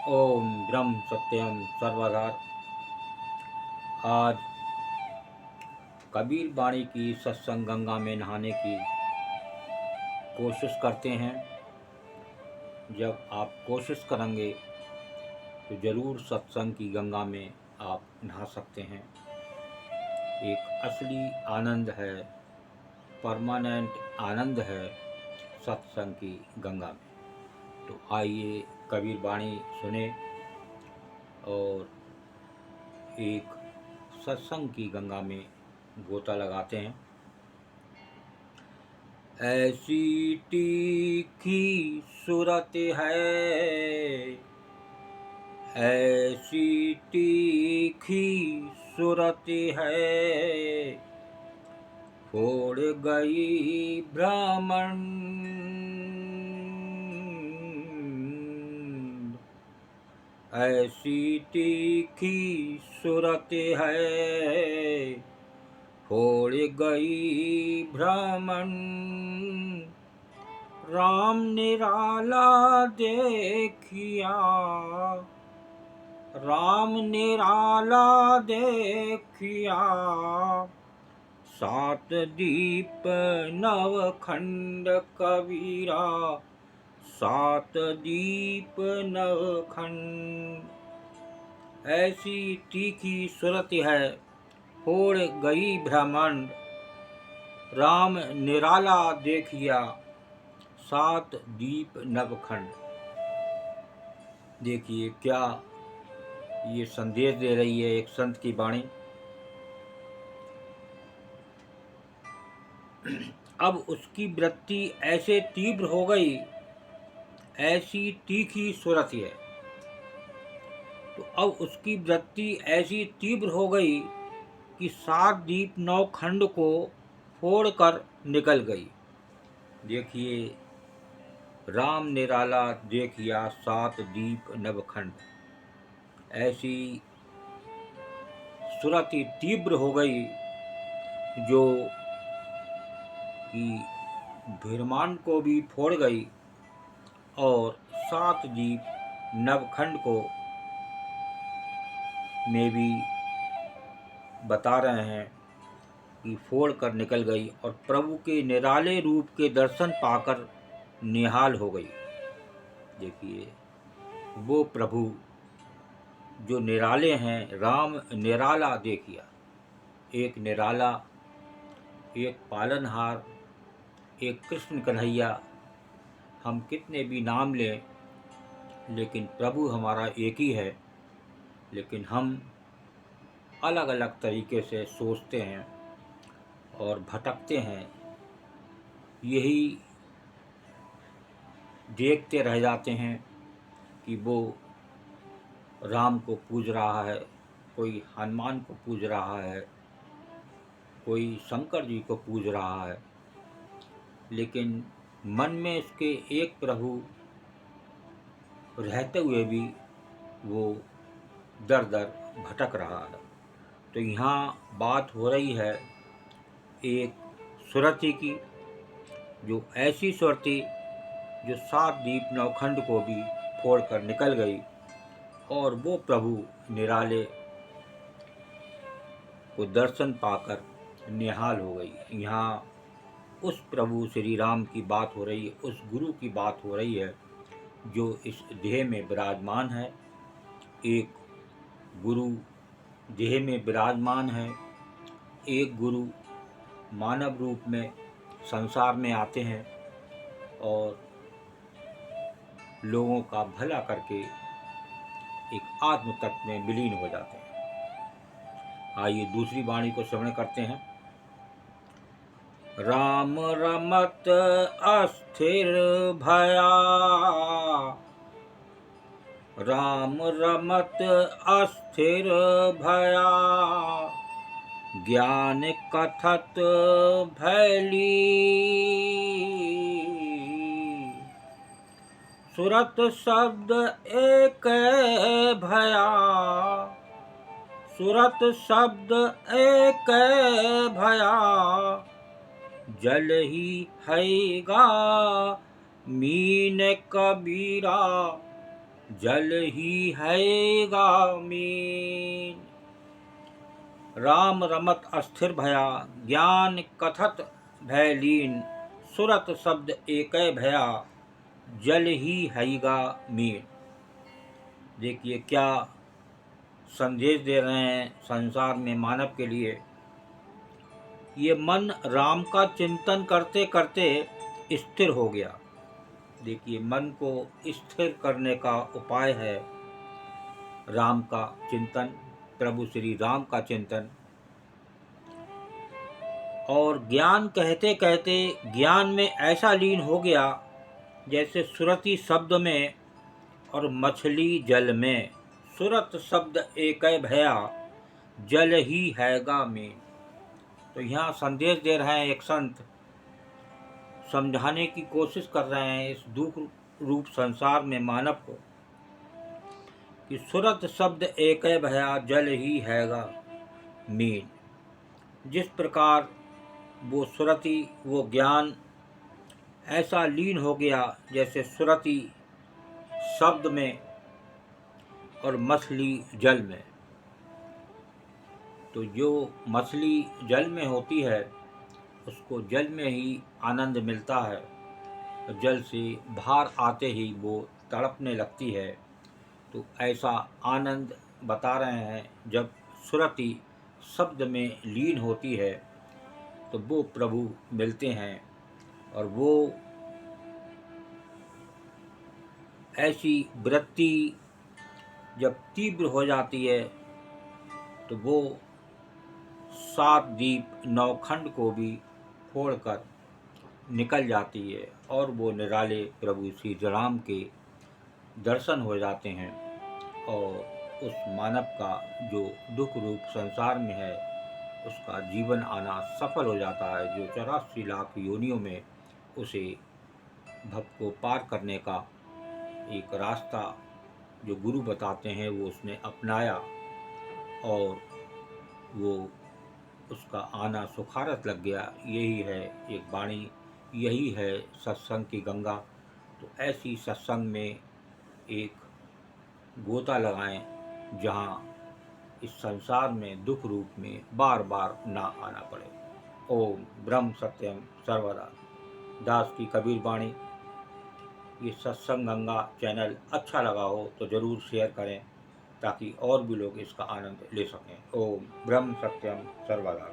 ओम ब्रह्म सत्यम सर्वधार। आज कबीर वाणी की सत्संग गंगा में नहाने की कोशिश करते हैं। जब आप कोशिश करेंगे तो ज़रूर सत्संग की गंगा में आप नहा सकते हैं। एक असली आनंद है, परमानेंट आनंद है सत्संग की गंगा में। तो आइए कबीर वाणी सुने और एक सत्संग की गंगा में गोता लगाते हैं। ऐसी तीखी सूरत है, ऐसी तीखी सूरत है, फोड़ गई ब्रह्मांड। ऐसी तीखी सूरत है, फोड़ गई ब्रह्मांड। राम निराला देखिया, राम निराला देखिया, सात दीप नवखंड कबीरा, सात दीप नवखंड। ऐसी तीखी सूरत है, फोड़ गई ब्रह्मांड। राम निराला देखिया, सात दीप नवखंड। देखिए क्या ये संदेश दे रही है एक संत की वाणी। अब उसकी वृत्ति ऐसे तीव्र हो गई, ऐसी तीखी सूरत है। तो अब उसकी वृत्ति ऐसी तीव्र हो गई कि सात दीप नौ खंड को फोड़कर निकल गई। देखिए, राम निराला देखिया, सात दीप नवखंड। ऐसी सूरत तीव्र हो गई जो कि ब्रह्मांड को भी फोड़ गई और सात दीप नवखंड को में भी बता रहे हैं कि फोड़ कर निकल गई और प्रभु के निराले रूप के दर्शन पाकर निहाल हो गई। देखिए, वो प्रभु जो निराले हैं, राम निराला देखिया। एक निराला, एक पालनहार, एक कृष्ण कन्हैया। हम कितने भी नाम लें लेकिन प्रभु हमारा एक ही है। लेकिन हम अलग अलग तरीके से सोचते हैं और भटकते हैं। यही देखते रह जाते हैं कि वो राम को पूज रहा है, कोई हनुमान को पूज रहा है, कोई शंकर जी को पूज रहा है, लेकिन मन में उसके एक प्रभु रहते हुए भी वो दर दर भटक रहा है। तो यहाँ बात हो रही है एक सुरति की, जो ऐसी सुरति जो सात दीप नवखंड को भी फोड़कर निकल गई और वो प्रभु निराले को दर्शन पाकर निहाल हो गई। यहाँ उस प्रभु श्री राम की बात हो रही है, उस गुरु की बात हो रही है जो इस देह में विराजमान है। एक गुरु देह में विराजमान है, एक गुरु मानव रूप में संसार में आते हैं और लोगों का भला करके एक आत्म तत्व में विलीन हो जाते हैं। आइए दूसरी वाणी को श्रवण करते हैं। राम रमत अस्थिर भया, राम रमत अस्थिर भया, ज्ञान कथत भैली, सुरत शब्द एक भया, सुरत शब्द एक भया, जल ही हैगा मीन कबीरा, जल ही हैगा मीन। राम रमत अस्थिर भया, ज्ञान कथत भय लीन। सुरत शब्द एकै भया, जल ही हैगा मीन। देखिए क्या संदेश दे रहे हैं संसार में मानव के लिए। ये मन राम का चिंतन करते करते स्थिर हो गया। देखिए मन को स्थिर करने का उपाय है राम का चिंतन, प्रभु श्री राम का चिंतन। और ज्ञान कहते कहते ज्ञान में ऐसा लीन हो गया जैसे सुरती शब्द में और मछली जल में। सुरत शब्द एकै भया, जल ही हैगा मीन। तो यहाँ संदेश दे रहे हैं एक संत, समझाने की कोशिश कर रहे हैं इस दुख रूप संसार में मानव को कि सुरत शब्द एकै भया, जल ही हैगा मीन। जिस प्रकार वो सुरति, वो ज्ञान ऐसा लीन हो गया जैसे सुरति शब्द में और मछली जल में। तो जो मछली जल में होती है उसको जल में ही आनंद मिलता है, तो जल से बाहर आते ही वो तड़पने लगती है। तो ऐसा आनंद बता रहे हैं जब सुरति शब्द में लीन होती है तो वो प्रभु मिलते हैं। और वो ऐसी वृत्ति जब तीव्र हो जाती है तो वो 7 दीप नौखंड को भी फोड़कर निकल जाती है और वो निराले प्रभु श्री राम के दर्शन हो जाते हैं। और उस मानव का जो दुख रूप संसार में है उसका जीवन आना सफल हो जाता है, जो 84 लाख योनियों में उसे भव को पार करने का एक रास्ता जो गुरु बताते हैं वो उसने अपनाया और वो उसका आना सुखारत लग गया। यही है एक वाणी, यही है सत्संग की गंगा। तो ऐसी सत्संग में एक गोता लगाएं जहाँ इस संसार में दुख रूप में बार बार ना आना पड़े। ओम ब्रह्म सत्यम सर्वदा। दास की कबीर वाणी। ये सत्संग गंगा चैनल अच्छा लगा हो तो ज़रूर शेयर करें ताकि और भी लोग इसका आनंद ले सकें। ओम ब्रह्म सत्यम सर्वदा।